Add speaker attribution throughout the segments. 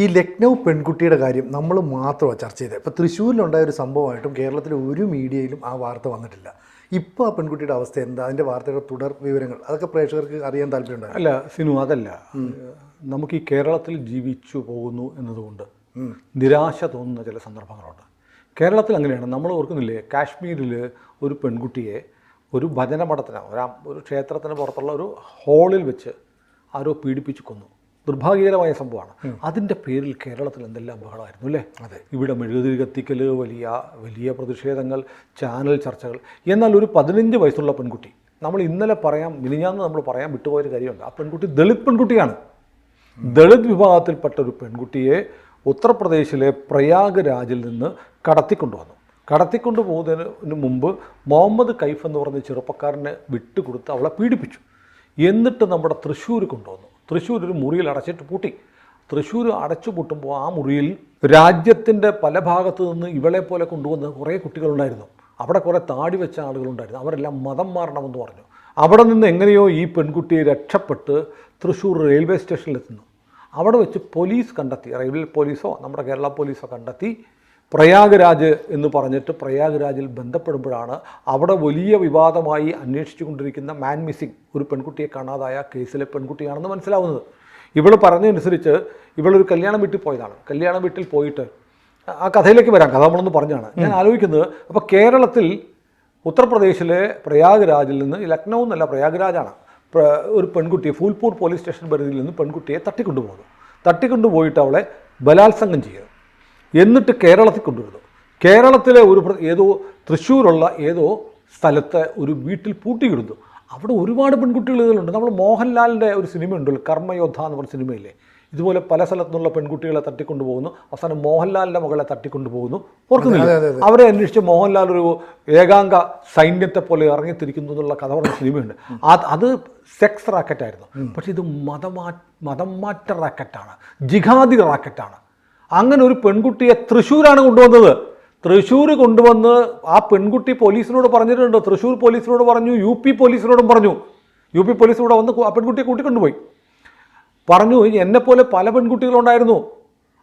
Speaker 1: ഈ ലക്നൗ പെൺകുട്ടിയുടെ കാര്യം നമ്മൾ മാത്രമാണ് ചർച്ച ചെയ്തത്. ഇപ്പോൾ തൃശ്ശൂരിലുണ്ടായ ഒരു സംഭവമായിട്ടും കേരളത്തിലെ ഒരു മീഡിയയിലും ആ വാർത്ത വന്നിട്ടില്ല. ഇപ്പോൾ ആ പെൺകുട്ടിയുടെ അവസ്ഥ എന്താ, അതിൻ്റെ വാർത്തയുടെ തുടർ വിവരങ്ങൾ അതൊക്കെ പ്രേക്ഷകർക്ക് അറിയാൻ താല്പര്യമുണ്ടാകും.
Speaker 2: അല്ല സിനു, അതല്ല, നമുക്ക് ഈ കേരളത്തിൽ ജീവിച്ചു പോകുന്നു എന്നതുകൊണ്ട് നിരാശ തോന്നുന്ന ചില സന്ദർഭങ്ങളുണ്ട്. കേരളത്തിൽ അങ്ങനെയാണ്. നമ്മൾ ഓർക്കുന്നില്ലേ, കാശ്മീരിൽ ഒരു പെൺകുട്ടിയെ ഒരു ഭജനമഠത്തിന് ഒരു ക്ഷേത്രത്തിന് പുറത്തുള്ള ഒരു ഹാളിൽ വെച്ച് ആരോ പീഡിപ്പിച്ച് കൊന്നു. ദുർഭാഗ്യകരമായ സംഭവമാണ്. അതിൻ്റെ പേരിൽ കേരളത്തിൽ എന്തെല്ലാം ബഹളമായിരുന്നു അല്ലേ? അതെ, ഇവിടെ മെഴുകുതിരി കത്തിക്കൽ, വലിയ വലിയ പ്രതിഷേധങ്ങൾ, ചാനൽ ചർച്ചകൾ. എന്നാൽ ഒരു 15 വയസ്സുള്ള പെൺകുട്ടി, നമ്മൾ ഇന്നലെ മിനിഞ്ഞാന്ന് നമ്മൾ പറയാൻ വിട്ടുപോയൊരു കാര്യമുണ്ട്. ആ പെൺകുട്ടി ദളിത് പെൺകുട്ടിയാണ്. ദളിത് വിഭാഗത്തിൽപ്പെട്ട ഒരു പെൺകുട്ടിയെ ഉത്തർപ്രദേശിലെ പ്രയാഗ്രാജിൽ നിന്ന് കടത്തിക്കൊണ്ടു പോകുന്നതിന് മുമ്പ് മുഹമ്മദ് കൈഫ് എന്ന് പറഞ്ഞ ചെറുപ്പക്കാരനെ വിട്ടുകൊടുത്ത് അവളെ പീഡിപ്പിച്ചു. എന്നിട്ട് നമ്മുടെ തൃശ്ശൂർ കൊണ്ടുവന്നു. തൃശ്ശൂർ ഒരു മുറിയിൽ അടച്ചിട്ട് പൂട്ടി. തൃശ്ശൂർ അടച്ചു പൂട്ടുമ്പോൾ ആ മുറിയിൽ രാജ്യത്തിൻ്റെ പല ഭാഗത്തു നിന്ന് ഇവളെ പോലെ കൊണ്ടുവന്ന കുറേ കുട്ടികളുണ്ടായിരുന്നു. അവിടെ കുറേ താടി വെച്ച ആളുകളുണ്ടായിരുന്നു. അവരെല്ലാം മതം മാറണമെന്ന് പറഞ്ഞു. അവിടെ നിന്ന് എങ്ങനെയോ ഈ പെൺകുട്ടിയെ രക്ഷപ്പെട്ട് തൃശ്ശൂർ റെയിൽവേ സ്റ്റേഷനിലെത്തുന്നു. അവിടെ വെച്ച് പോലീസ് കണ്ടെത്തി, റെയിൽവേ പോലീസോ നമ്മുടെ കേരള പോലീസോ കണ്ടെത്തി. പ്രയാഗ്രാജ് എന്ന് പറഞ്ഞിട്ട് പ്രയാഗ്രാജിൽ ബന്ധപ്പെടുമ്പോഴാണ് അവിടെ വലിയ വിവാദമായി അന്വേഷിച്ചു കൊണ്ടിരിക്കുന്ന മാൻ മിസ്സിംഗ്, ഒരു പെൺകുട്ടിയെ കാണാതായ കേസിലെ പെൺകുട്ടിയാണെന്ന് മനസ്സിലാവുന്നത്. ഇവൾ പറഞ്ഞതനുസരിച്ച് ഇവളൊരു കല്യാണം വീട്ടിൽ പോയതാണ്. കല്യാണം വീട്ടിൽ പോയിട്ട് ആ കഥയിലേക്ക് വരാം, കഥ നമ്മളൊന്ന് പറഞ്ഞാണ്. ഞാൻ ആലോചിക്കുന്നത്, അപ്പോൾ കേരളത്തിൽ ഉത്തർപ്രദേശിലെ പ്രയാഗ്രാജിൽ നിന്ന്, ലക്നൗ എന്നല്ല പ്രയാഗ്രാജാണ്, ഒരു പെൺകുട്ടിയെ ഫൂൽപൂർ പോലീസ് സ്റ്റേഷൻ പരിധിയിൽ നിന്ന് പെൺകുട്ടിയെ തട്ടിക്കൊണ്ടുപോയിട്ട് അവളെ ബലാത്സംഗം ചെയ്യുന്നു. എന്നിട്ട് കേരളത്തിൽ കൊണ്ടുവരുന്നു. കേരളത്തിലെ ഏതോ തൃശ്ശൂരുള്ള ഏതോ സ്ഥലത്തെ ഒരു വീട്ടിൽ പൂട്ടിയിടുന്നു. അവിടെ ഒരുപാട് പെൺകുട്ടികൾ ഇതിലുണ്ട്. നമ്മൾ മോഹൻലാലിൻ്റെ ഒരു സിനിമയുണ്ടല്ലോ, കർമ്മയോദ്ധ എന്ന് പറഞ്ഞ സിനിമയില്ലേ, ഇതുപോലെ പല സ്ഥലത്തുനിന്നുള്ള പെൺകുട്ടികളെ തട്ടിക്കൊണ്ടുപോകുന്നു. അവസാനം മോഹൻലാലിൻ്റെ മകളെ തട്ടിക്കൊണ്ടുപോകുന്നു. ഓർക്കുന്നില്ല? അവരെ അന്വേഷിച്ച് മോഹൻലാൽ ഒരു ഏകാംഗ സൈന്യത്തെ പോലെ ഇറങ്ങിത്തിരിക്കുന്നു എന്നുള്ള കഥ പറഞ്ഞ സിനിമയുണ്ട്. അത് സെക്സ് റാക്കറ്റായിരുന്നു. പക്ഷേ ഇത് മതം മാറ്റ റാക്കറ്റാണ്, ജിഹാദി റാക്കറ്റാണ്. അങ്ങനെ ഒരു പെൺകുട്ടിയെ തൃശ്ശൂരാണ് കൊണ്ടുവന്നത്. തൃശ്ശൂർ കൊണ്ടുവന്ന് ആ പെൺകുട്ടി പോലീസിനോട് പറഞ്ഞിട്ടുണ്ട്. തൃശ്ശൂർ പോലീസിനോട് പറഞ്ഞു, UP പോലീസിനോടും പറഞ്ഞു. UP പോലീസിനോട് വന്ന് ആ പെൺകുട്ടിയെ കൂട്ടിക്കൊണ്ടുപോയി. പറഞ്ഞു, എന്നെപ്പോലെ പല പെൺകുട്ടികളുണ്ടായിരുന്നു,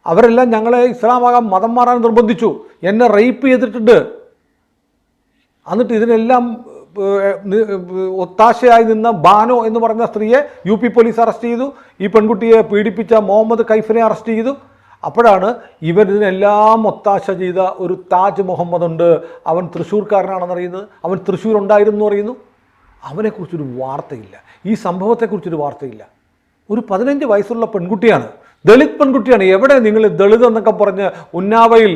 Speaker 2: അവരെല്ലാം ഞങ്ങളെ ഇസ്ലാമാകാൻ മതം മാറാൻ നിർബന്ധിച്ചു, എന്നെ റേപ്പ് ചെയ്തിട്ടുണ്ട്. എന്നിട്ട് ഇതിനെല്ലാം ഒത്താശയായി നിന്ന ബാനോ എന്ന് പറഞ്ഞ സ്ത്രീയെ UP പോലീസ് അറസ്റ്റ് ചെയ്തു. ഈ പെൺകുട്ടിയെ പീഡിപ്പിച്ച മുഹമ്മദ് കൈഫിനെ അറസ്റ്റ് ചെയ്തു. അപ്പോഴാണ് ഇതിനെല്ലാം ഒത്താശ ചെയ്ത ഒരു താജ് മുഹമ്മദ് ഉണ്ട്, അവൻ തൃശ്ശൂർക്കാരനാണെന്നറിയുന്നത്, അവൻ തൃശ്ശൂരുണ്ടായിരുന്നു അറിയുന്നു. അവനെക്കുറിച്ചൊരു വാർത്തയില്ല, ഈ സംഭവത്തെക്കുറിച്ചൊരു വാർത്തയില്ല. ഒരു 15 വയസ്സുള്ള പെൺകുട്ടിയാണ്, ദളിത് പെൺകുട്ടിയാണ്. എവിടെ നിങ്ങൾ ദളിത് എന്നൊക്കെ പറഞ്ഞ് ഉന്നാവയിൽ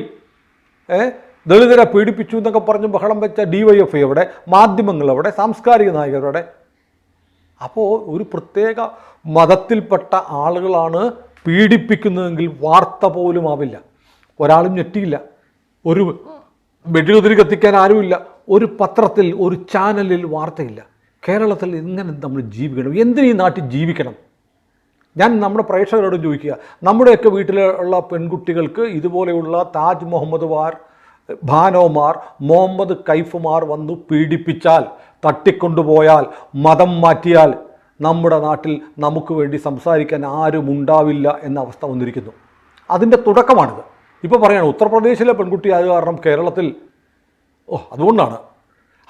Speaker 2: ദളിതരെ പീഡിപ്പിച്ചു എന്നൊക്കെ പറഞ്ഞ് ബഹളം വെച്ച DYFI എവിടെ, മാധ്യമങ്ങൾ എവിടെ, സാംസ്കാരിക നായകരുടെ? അപ്പോൾ ഒരു പ്രത്യേക മതത്തിൽപ്പെട്ട ആളുകളാണ് പീഡിപ്പിക്കുന്നതെങ്കിൽ വാർത്ത പോലും ആവില്ല, ഒരാളും ഞെട്ടിയില്ല, ഒരു മെഴുകുതിരി കത്തിക്കാൻ ആരുമില്ല, ഒരു പത്രത്തിൽ ഒരു ചാനലിൽ വാർത്തയില്ല. കേരളത്തിൽ ഇങ്ങനെ നമ്മൾ ജീവിക്കണം? എന്തിനീ നാട്ടിൽ ജീവിക്കണം? ഞാൻ നമ്മുടെ പ്രേക്ഷകരോട് ചോദിക്കുക, നമ്മുടെയൊക്കെ വീട്ടിലുള്ള പെൺകുട്ടികൾക്ക് ഇതുപോലെയുള്ള താജ് മുഹമ്മദ്മാർ, ഭാനോമാർ, മുഹമ്മദ് കൈഫുമാർ വന്നു പീഡിപ്പിച്ചാൽ, തട്ടിക്കൊണ്ടുപോയാൽ, മതം മാറ്റിയാൽ നമ്മുടെ നാട്ടിൽ നമുക്ക് വേണ്ടി സംസാരിക്കാൻ ആരും ഉണ്ടാവില്ല എന്ന അവസ്ഥ വന്നിരിക്കുന്നു. അതിൻ്റെ തുടക്കമാണിത്. ഇപ്പോൾ പറയാണ് ഉത്തർപ്രദേശിലെ പെൺകുട്ടി ആയത് കാരണം കേരളത്തിൽ അതുകൊണ്ടാണ്.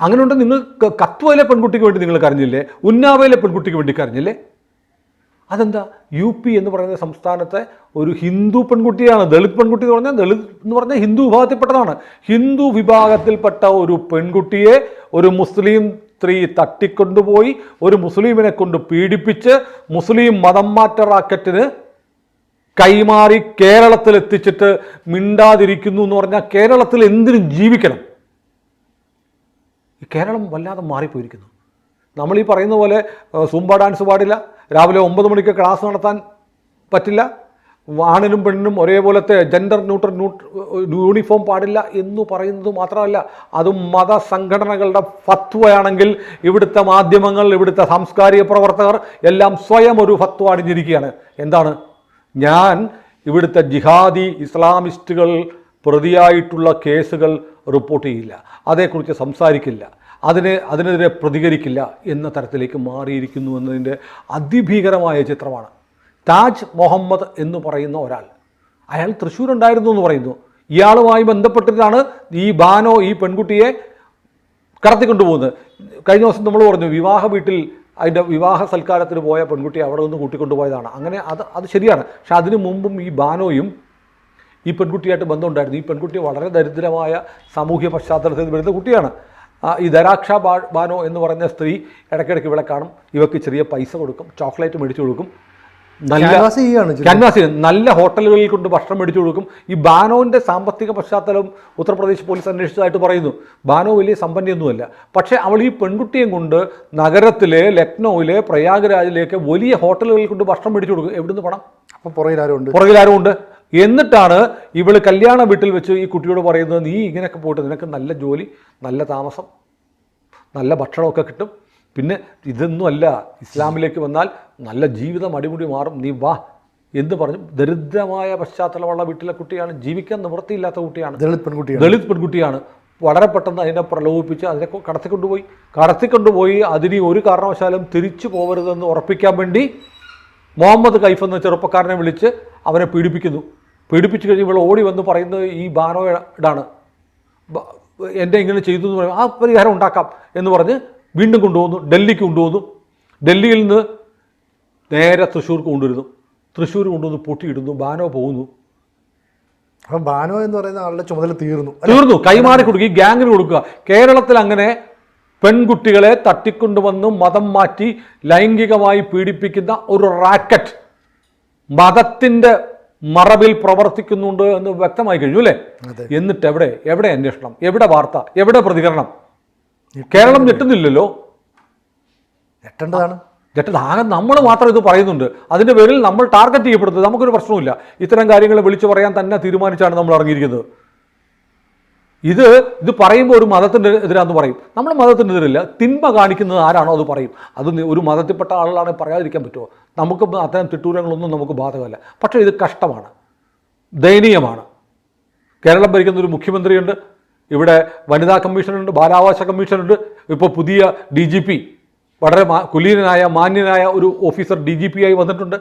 Speaker 2: അങ്ങനെ ഉണ്ടെങ്കിൽ നിങ്ങൾ കത്വയിലെ പെൺകുട്ടിക്ക് വേണ്ടി നിങ്ങൾ കരഞ്ഞില്ലേ? ഉന്നാവയിലെ പെൺകുട്ടിക്ക് വേണ്ടി കരഞ്ഞില്ലേ? അതെന്താ? UP എന്ന് പറയുന്ന സംസ്ഥാനത്തെ ഒരു ഹിന്ദു പെൺകുട്ടിയാണ്. ദളിത് പെൺകുട്ടി എന്ന് പറഞ്ഞാൽ, ദളിത് എന്ന് പറഞ്ഞാൽ ഹിന്ദു വിഭാഗത്തിൽപ്പെട്ടതാണ്. ഹിന്ദു വിഭാഗത്തിൽപ്പെട്ട ഒരു പെൺകുട്ടിയെ ഒരു മുസ്ലിം സ്ത്രീ തട്ടിക്കൊണ്ടുപോയി ഒരു മുസ്ലിമിനെ കൊണ്ട് പീഡിപ്പിച്ച് മുസ്ലിം മതം മാറ്റ റാക്കറ്റിന് കൈമാറി കേരളത്തിലെത്തിച്ചിട്ട് മിണ്ടാതിരിക്കുന്നു എന്ന് പറഞ്ഞാൽ കേരളത്തിൽ എന്തിനും ജീവിക്കണം? ഈ കേരളം വല്ലാതെ മാറിപ്പോയിരിക്കുന്നു. നമ്മൾ ഈ പറയുന്ന പോലെ സുംബ ഡാൻസ് പാടില്ല, രാവിലെ 9 മണിക്ക് ക്ലാസ് നടത്താൻ പറ്റില്ല, ആണിനും പെണ്ണിനും ഒരേപോലത്തെ ജെൻഡർ ന്യൂട്രൽ യൂണിഫോം പാടില്ല എന്ന് പറയുന്നത് മാത്രമല്ല, അതും മതസംഘടനകളുടെ ഫത്വയാണെങ്കിൽ ഇവിടുത്തെ മാധ്യമങ്ങൾ, ഇവിടുത്തെ സാംസ്കാരിക പ്രവർത്തകർ എല്ലാം സ്വയം ഒരു ഫത്വ അണിഞ്ഞിരിക്കുകയാണ്. എന്താണ്? ഞാൻ ഇവിടുത്തെ ജിഹാദി ഇസ്ലാമിസ്റ്റുകൾ പ്രതിയായിട്ടുള്ള കേസുകൾ റിപ്പോർട്ട് ചെയ്യില്ല, അതേക്കുറിച്ച് സംസാരിക്കില്ല, അതിനെതിരെ പ്രതികരിക്കില്ല എന്ന തരത്തിലേക്ക് മാറിയിരിക്കുന്നു എന്നതിൻ്റെ അതിഭീകരമായ ചിത്രമാണ്. താജ് മുഹമ്മദ് എന്ന് പറയുന്ന ഒരാൾ അയാൾ തൃശ്ശൂരുണ്ടായിരുന്നു എന്ന് പറയുന്നു. ഇയാളുമായി ബന്ധപ്പെട്ടിട്ടാണ് ഈ ബാനോ ഈ പെൺകുട്ടിയെ കടത്തിക്കൊണ്ടുപോകുന്നത്. കഴിഞ്ഞ ദിവസം നമ്മൾ പറഞ്ഞു വിവാഹ വീട്ടിൽ അതിൻ്റെ വിവാഹ സൽക്കാരത്തിന് പോയ പെൺകുട്ടിയെ അവിടെ നിന്ന് കൂട്ടിക്കൊണ്ടുപോയതാണ്. അങ്ങനെ അത് ശരിയാണ്. പക്ഷെ അതിനു മുമ്പും ഈ ബാനോയും ഈ പെൺകുട്ടിയായിട്ട് ബന്ധമുണ്ടായിരുന്നു. ഈ പെൺകുട്ടി വളരെ ദരിദ്രമായ സാമൂഹ്യ പശ്ചാത്തലത്തിൽ വരുന്ന കുട്ടിയാണ്. ഈ ദരാക്ഷ ബാനോ എന്ന് പറഞ്ഞ സ്ത്രീ ഇടയ്ക്കിടയ്ക്ക് ഇവിടെ കാണും. ഇവർക്ക് ചെറിയ പൈസ കൊടുക്കും, ചോക്ലേറ്റ് മേടിച്ചു കൊടുക്കും, ക്യാൻവാസ് നല്ല ഹോട്ടലുകളിൽ കൊണ്ട് ഭക്ഷണം മേടിച്ചു കൊടുക്കും. ഈ ബാനോൻ്റെ സാമ്പത്തിക പശ്ചാത്തലം ഉത്തർപ്രദേശ് പോലീസ് അന്വേഷിച്ചതായിട്ട് പറയുന്നു. ബാനോ വലിയ സമ്പന്നയൊന്നുമല്ല. പക്ഷേ അവൾ ഈ പെൺകുട്ടിയും കൊണ്ട് നഗരത്തിലെ ലക്നൌവിലെ പ്രയാഗ്രാജിലേക്ക് വലിയ ഹോട്ടലുകളിൽ കൊണ്ട് ഭക്ഷണം മേടിച്ചു കൊടുക്കും. എവിടുന്ന് പണം?
Speaker 1: അപ്പോൾ പുറകിലാരുണ്ട്?
Speaker 2: പുറകിലാരുമുണ്ട്. എന്നിട്ടാണ് ഇവൾ കല്യാണ വീട്ടിൽ വെച്ച് ഈ കുട്ടിയോട് പറയുന്നത്, നീ ഇങ്ങനെയൊക്കെ പോയിട്ട് നിനക്ക് നല്ല ജോലി, നല്ല താമസം, നല്ല ഭക്ഷണമൊക്കെ കിട്ടും, പിന്നെ ഇതൊന്നുമല്ല, ഇസ്ലാമിലേക്ക് വന്നാൽ നല്ല ജീവിതം അടിമുടി മാറും, നീ വാ എന്ന് പറഞ്ഞു. ദരിദ്രമായ പശ്ചാത്തലമുള്ള വീട്ടിലെ കുട്ടിയാണ്, ജീവിക്കാൻ നിവൃത്തിയില്ലാത്ത കുട്ടിയാണ്, ദളിത് പെൺകുട്ടിയാണ്. വളരെ പെട്ടെന്ന് അതിനെ പ്രലോഭിപ്പിച്ച് അതിനെ കടത്തിക്കൊണ്ടുപോയി അതിന് ഒരു കാരണവശാലും തിരിച്ചു പോകരുതെന്ന് ഉറപ്പിക്കാൻ വേണ്ടി മുഹമ്മദ് കൈഫ് എന്ന ചെറുപ്പക്കാരനെ വിളിച്ച് അവനെ പീഡിപ്പിച്ചു കഴിഞ്ഞ് ഇവൾ ഓടി വന്ന് പറയുന്നത് ഈ ബാനോയോടാണ്. എൻ്റെ ഇങ്ങനെ ചെയ്തു എന്ന് പറയും. ആ പരിഹാരം ഉണ്ടാക്കാം എന്ന് പറഞ്ഞ് വീണ്ടും കൊണ്ടുപോകുന്നു, ഡൽഹിക്ക് കൊണ്ടുപോകുന്നു. ഡൽഹിയിൽ നിന്ന് നേരെ തൃശ്ശൂർക്ക് കൊണ്ടുവരുന്നു. തൃശ്ശൂർ കൊണ്ടുവന്ന് പൊട്ടിയിടുന്നു. ബാനോ പോകുന്നു.
Speaker 1: അപ്പം ബാനോ എന്ന് പറയുന്ന ആളുടെ ചുമതല തീർന്നു,
Speaker 2: കൈമാറി കൊടുക്കുക, ഈ ഗ്യാങ്ങിന് കൊടുക്കുക. കേരളത്തിൽ അങ്ങനെ പെൺകുട്ടികളെ തട്ടിക്കൊണ്ടുവന്ന് മതം മാറ്റി ലൈംഗികമായി പീഡിപ്പിക്കുന്ന ഒരു റാക്കറ്റ് മതത്തിൻ്റെ മറവിൽ പ്രവർത്തിക്കുന്നുണ്ട് എന്ന് വ്യക്തമായി കഴിഞ്ഞു അല്ലേ? എന്നിട്ട് എവിടെ അന്വേഷണം, എവിടെ വാർത്ത, എവിടെ പ്രതികരണം? കേരളം ഞെട്ടുന്നില്ലല്ലോ.
Speaker 1: ഞെട്ടേണ്ടതാണ്.
Speaker 2: ആകെ നമ്മൾ മാത്രം ഇത് പറയുന്നുണ്ട്. അതിൻ്റെ പേരിൽ നമ്മൾ ടാർഗറ്റ് ചെയ്യപ്പെടുന്നത്. നമുക്കൊരു പ്രശ്നമില്ല. ഇത്തരം കാര്യങ്ങൾ വിളിച്ചു പറയാൻ തന്നെ തീരുമാനിച്ചാണ് നമ്മൾ ഇറങ്ങിയിരിക്കുന്നത്. ഇത് പറയുമ്പോൾ ഒരു മതത്തിൻ്റെ എതിരാന്ന് പറയും. നമ്മൾ മതത്തിൻ്റെ എതിരില്ല. തിന്മ കാണിക്കുന്നത് ആരാണോ അത് പറയും. അത് ഒരു മതത്തിൽപ്പെട്ട ആളുകളാണെങ്കിൽ പറയാതിരിക്കാൻ പറ്റുമോ? നമുക്ക് അത്തരം തിട്ടൂരങ്ങളൊന്നും നമുക്ക് ബാധകമല്ല. പക്ഷേ ഇത് കഷ്ടമാണ്, ദയനീയമാണ്. കേരളം ഭരിക്കുന്ന ഒരു മുഖ്യമന്ത്രിയുണ്ട്, ഇവിടെ വനിതാ കമ്മീഷനുണ്ട്, ബാലാവകാശ കമ്മീഷനുണ്ട്, ഇപ്പോൾ പുതിയ DGP വളരെ കുലീനനായ മാന്യനായ ഒരു ഓഫീസർ DGP ആയി വന്നിട്ടുണ്ട്.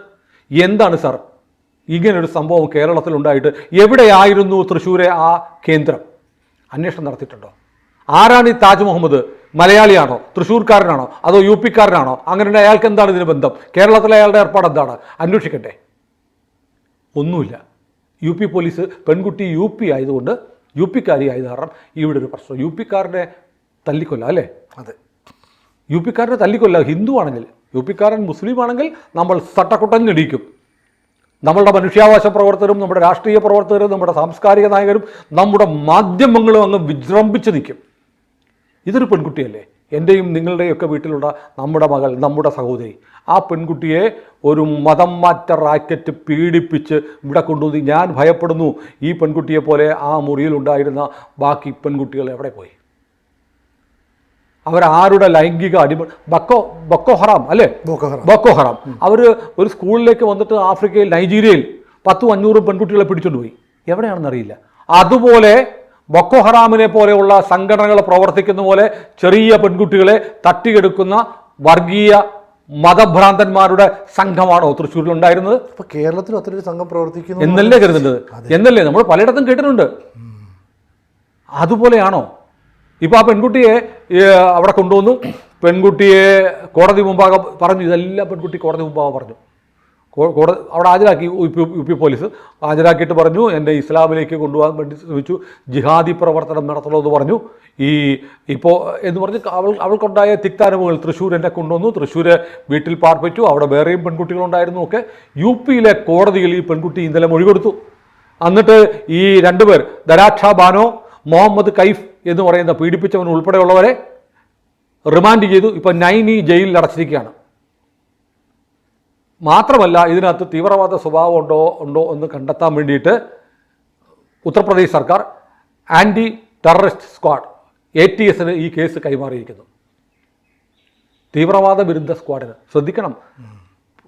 Speaker 2: എന്താണ് സാർ ഇങ്ങനൊരു സംഭവം കേരളത്തിലുണ്ടായിട്ട്? എവിടെയായിരുന്നു തൃശ്ശൂരെ ആ കേന്ദ്രം? അന്വേഷണം നടത്തിയിട്ടുണ്ടോ? ആരാണ് ഈ താജ് മുഹമ്മദ്? മലയാളിയാണോ, തൃശ്ശൂർക്കാരനാണോ, അതോ UP-കാരനാണോ? അങ്ങനെ അയാൾക്ക് എന്താണ് ഇതിന് ബന്ധം? കേരളത്തിലെ അയാളുടെ ഏർപ്പാട് എന്താണ്? അന്വേഷിക്കട്ടെ. ഒന്നുമില്ല. UP പോലീസ് പെൺകുട്ടി UP ആയതുകൊണ്ട്, UP-കാരി ആയത് കാരണം ഇവിടെ ഒരു പ്രശ്നം. UP-കാരനെ തല്ലിക്കൊല്ല അല്ലേ?
Speaker 1: അതെ,
Speaker 2: UP-കാരനെ തല്ലിക്കൊല്ല. ഹിന്ദു ആണെങ്കിൽ, UP-കാരൻ മുസ്ലിം ആണെങ്കിൽ നമ്മൾ സട്ടക്കുട്ടഞ്ഞിടിക്കും. നമ്മളുടെ മനുഷ്യാവകാശ പ്രവർത്തകരും നമ്മുടെ രാഷ്ട്രീയ പ്രവർത്തകരും നമ്മുടെ സാംസ്കാരിക നായകരും നമ്മുടെ മാധ്യമങ്ങളും അങ്ങ് വിജൃംഭിച്ച് നിൽക്കും. ഇതൊരു പെൺകുട്ടിയല്ലേ? എൻ്റെയും നിങ്ങളുടെയും ഒക്കെ വീട്ടിലുള്ള നമ്മുടെ മകൾ, നമ്മുടെ സഹോദരി. ആ പെൺകുട്ടിയെ ഒരു മതം മാറ്റ റാക്കറ്റ് പീഡിപ്പിച്ച് ഇവിടെ കൊണ്ടുവന്ന് ഞാൻ ഭയപ്പെടുന്നു ഈ പെൺകുട്ടിയെ പോലെ ആ മുറിയിലുണ്ടായിരുന്ന ബാക്കി പെൺകുട്ടികൾ എവിടെ പോയി? അവരാരുടെ ലൈംഗിക ബൊക്കോ ഹറാം അല്ലേ? ബൊക്കോ ഹറാം അവർ ഒരു സ്കൂളിലേക്ക് വന്നിട്ട് ആഫ്രിക്കയിൽ, നൈജീരിയയിൽ 100-500 പെൺകുട്ടികളെ പിടിച്ചുകൊണ്ട് പോയി. എവിടെയാണെന്ന് അറിയില്ല. അതുപോലെ ബൊക്കോ ഹറാമിനെ പോലെയുള്ള സംഘടനകൾ പ്രവർത്തിക്കുന്ന പോലെ ചെറിയ പെൺകുട്ടികളെ തട്ടിയെടുക്കുന്ന വർഗീയ മതഭ്രാന്തന്മാരുടെ സംഘമാണോ തൃശ്ശൂരിലുണ്ടായിരുന്നത്?
Speaker 1: അപ്പോൾ കേരളത്തിൽ അത്രയൊരു സംഘം പ്രവർത്തിക്കുന്നു
Speaker 2: എന്നല്ലേ കരുതേണ്ടത്? എന്നല്ലേ നമ്മൾ പലയിടത്തും കേട്ടിട്ടുണ്ട്. അതുപോലെയാണോ? ഇപ്പോൾ ആ പെൺകുട്ടിയെ അവിടെ കൊണ്ടുവന്നു, പെൺകുട്ടിയെ കോടതി മുമ്പാകെ പറഞ്ഞു. ഇതെല്ലാം പെൺകുട്ടി കോടതി മുമ്പാകെ പറഞ്ഞു. അവിടെ ഹാജരാക്കി UP പോലീസ് ഹാജരാക്കിയിട്ട് പറഞ്ഞു, എൻ്റെ ഇസ്ലാമിലേക്ക് കൊണ്ടുപോകാൻ വേണ്ടി ശ്രമിച്ചു, ജിഹാദി പ്രവർത്തനം നടത്തണമെന്ന് പറഞ്ഞു. ഇപ്പോൾ എന്ന് പറഞ്ഞ് അവൾക്കുണ്ടായ തിക്താനുഭവങ്ങൾ തൃശ്ശൂർ എന്നെ കൊണ്ടുവന്നു, തൃശ്ശൂർ വീട്ടിൽ പാർപ്പിച്ചു, അവിടെ വേറെയും പെൺകുട്ടികളുണ്ടായിരുന്നു ഒക്കെ. UP-യിലെ കോടതിയിൽ ഈ പെൺകുട്ടി ഇന്നലെ മൊഴി കൊടുത്തു. എന്നിട്ട് ഈ 2 പേർ, ദരാക്ഷ ബാനോ, മുഹമ്മദ് കൈഫ് എന്ന് പറയുന്ന പീഡിപ്പിച്ചവൻ ഉൾപ്പെടെയുള്ളവരെ റിമാൻഡ് ചെയ്തു. ഇപ്പോൾ നൈനി ജയിലിൽ അടച്ചിരിക്കുകയാണ്. മാത്രമല്ല ഇതിനകത്ത് തീവ്രവാദ സ്വഭാവം ഉണ്ടോ എന്ന് കണ്ടെത്താൻ വേണ്ടിയിട്ട് ഉത്തർപ്രദേശ് സർക്കാർ ആൻറ്റി ടെററിസ്റ്റ് സ്ക്വാഡ് ATS-ന് ഈ കേസ് കൈമാറിയിരിക്കുന്നു. തീവ്രവാദ വിരുദ്ധ സ്ക്വാഡിന്. ശ്രദ്ധിക്കണം,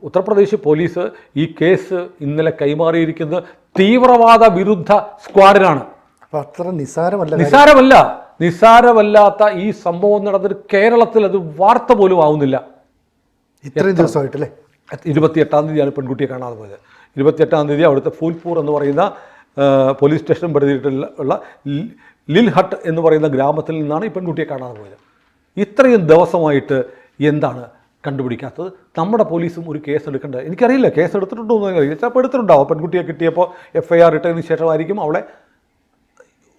Speaker 2: ഉത്തർപ്രദേശ് പോലീസ് ഈ കേസ് ഇന്നലെ കൈമാറിയിരിക്കുന്നത് തീവ്രവാദ വിരുദ്ധ സ്ക്വാഡിനാണ്.
Speaker 1: അത്ര
Speaker 2: നിസ്സാരമല്ലാത്ത ഈ സംഭവം നടന്നിട്ട് കേരളത്തിൽ അത് വാർത്ത പോലും ആവുന്നില്ല.
Speaker 1: ഇത്രയും ദിവസമായിട്ടല്ലേ?
Speaker 2: 28-ാം തീയതിയാണ് പെൺകുട്ടിയെ കാണാതെ പോയത്. 28-ാം തീയതി അവിടുത്തെ ഫൂൽപൂർ എന്ന് പറയുന്ന പോലീസ് സ്റ്റേഷൻ പരിധിയിലുള്ള ലിൽ ഹട്ട് എന്ന് പറയുന്ന ഗ്രാമത്തിൽ നിന്നാണ് ഈ പെൺകുട്ടിയെ കാണാതെ പോയത്. ഇത്രയും ദിവസമായിട്ട് എന്താണ് കണ്ടുപിടിക്കാത്തത്? നമ്മുടെ പോലീസും ഒരു കേസ് എടുക്കേണ്ടത്. എനിക്കറിയില്ല കേസ് എടുത്തിട്ടുണ്ടോ എന്ന് അറിയില്ല. ചിലപ്പോൾ എടുത്തിട്ടുണ്ടാവും. പെൺകുട്ടിയെ കിട്ടിയപ്പോൾ FIR ഇട്ടതിന് ശേഷമായിരിക്കും അവളെ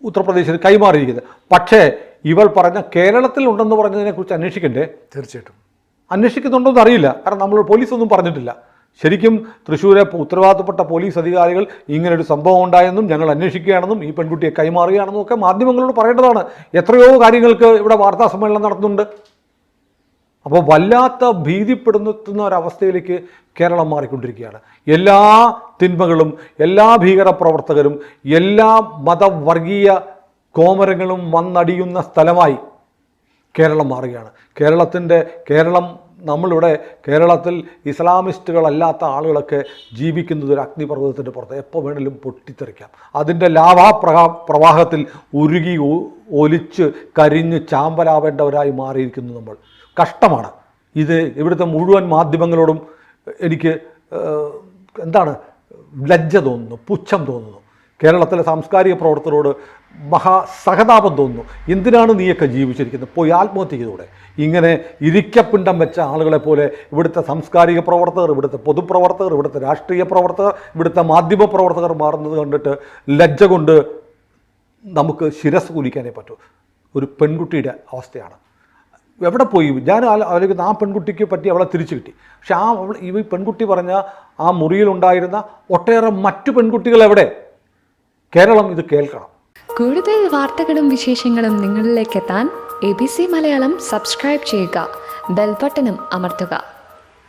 Speaker 2: ഉത്തർപ്രദേശിൽ കൈമാറിയിരിക്കുന്നത്. പക്ഷേ ഇവൾ പറഞ്ഞ കേരളത്തിൽ ഉണ്ടെന്ന് പറഞ്ഞതിനെക്കുറിച്ച് അന്വേഷിക്കണ്ടേ?
Speaker 1: തീർച്ചയായിട്ടും
Speaker 2: അന്വേഷിക്കുന്നുണ്ടോ എന്ന് അറിയില്ല. കാരണം നമ്മൾ പോലീസൊന്നും പറഞ്ഞിട്ടില്ല. ശരിക്കും തൃശ്ശൂരെ ഉത്തരവാദിത്തപ്പെട്ട പോലീസ് അധികാരികൾ ഇങ്ങനൊരു സംഭവം ഉണ്ടായെന്നും ഞങ്ങൾ അന്വേഷിക്കുകയാണെന്നും ഈ പെൺകുട്ടിയെ കൈമാറുകയാണെന്നും ഒക്കെ മാധ്യമങ്ങളോട് പറയേണ്ടതാണ്. എത്രയോ കാര്യങ്ങൾക്ക് ഇവിടെ വാർത്താ സമ്മേളനം നടത്തുന്നുണ്ട്. അപ്പോൾ വല്ലാത്ത ഭീതിപ്പെടുത്തുന്ന ഒരവസ്ഥയിലേക്ക് കേരളം മാറിക്കൊണ്ടിരിക്കുകയാണ്. എല്ലാ തിന്മകളും, എല്ലാ ഭീകരപ്രവർത്തകരും, എല്ലാ മതവർഗീയ കോമരങ്ങളും വന്നടിയുന്ന സ്ഥലമായി കേരളം മാറുകയാണ്. കേരളം നമ്മളിവിടെ കേരളത്തിൽ ഇസ്ലാമിസ്റ്റുകളല്ലാത്ത ആളുകളൊക്കെ ജീവിക്കുന്നത് ഒരു അഗ്നിപർവ്വതത്തിൻ്റെ പുറത്ത് എപ്പോൾ വേണമെങ്കിലും പൊട്ടിത്തെറിക്കാം. അതിൻ്റെ പ്രവാഹത്തിൽ ഉരുകി ഒലിച്ച് കരിഞ്ഞ് ചാമ്പലാവേണ്ടവരായി മാറിയിരിക്കുന്നു നമ്മൾ. കഷ്ടമാണ്. ഇത് ഇവിടുത്തെ മുഴുവൻ മാധ്യമങ്ങളോടും എനിക്ക് ലജ്ജ തോന്നുന്നു, പുച്ഛം തോന്നുന്നു. കേരളത്തിലെ സാംസ്കാരിക പ്രവർത്തകരോട് സഹതാപം തോന്നുന്നു. എന്തിനാണ് നീയൊക്കെ ജീവിച്ചിരിക്കുന്നത്? പോയി ആത്മഹത്യ ചെയ്തൂടെ? ഇങ്ങനെ ഇരിക്കപ്പിണ്ടം വെച്ച ആളുകളെ പോലെ ഇവിടുത്തെ സാംസ്കാരിക പ്രവർത്തകർ, ഇവിടുത്തെ പൊതുപ്രവർത്തകർ, ഇവിടുത്തെ രാഷ്ട്രീയ പ്രവർത്തകർ, ഇവിടുത്തെ മാധ്യമ പ്രവർത്തകർ മാറുന്നത് കണ്ടിട്ട് ലജ്ജ കൊണ്ട് നമുക്ക് ശിരസ് കുലിക്കാനേ പറ്റൂ. ഒരു പെൺകുട്ടിയുടെ അവസ്ഥയാണ്. എവിടെ പോയി? ഞാൻ ആലോചിക്കുന്ന ആ പെൺകുട്ടിക്ക് പറ്റി അവളെ തിരിച്ചു കിട്ടി. പക്ഷെ ഈ പെൺകുട്ടി പറഞ്ഞ ആ മുറിയിലുണ്ടായിരുന്ന ഒട്ടേറെ മറ്റു പെൺകുട്ടികൾ എവിടെ? കേരളം ഇത് കേൾക്കണം.
Speaker 3: കൂടുതൽ വാർത്തകളും വിശേഷങ്ങളും നിങ്ങളിലേക്ക് എത്താൻ ABC മലയാളം സബ്സ്ക്രൈബ് ചെയ്യുക, ബെൽ ബട്ടണും അമർത്തുക.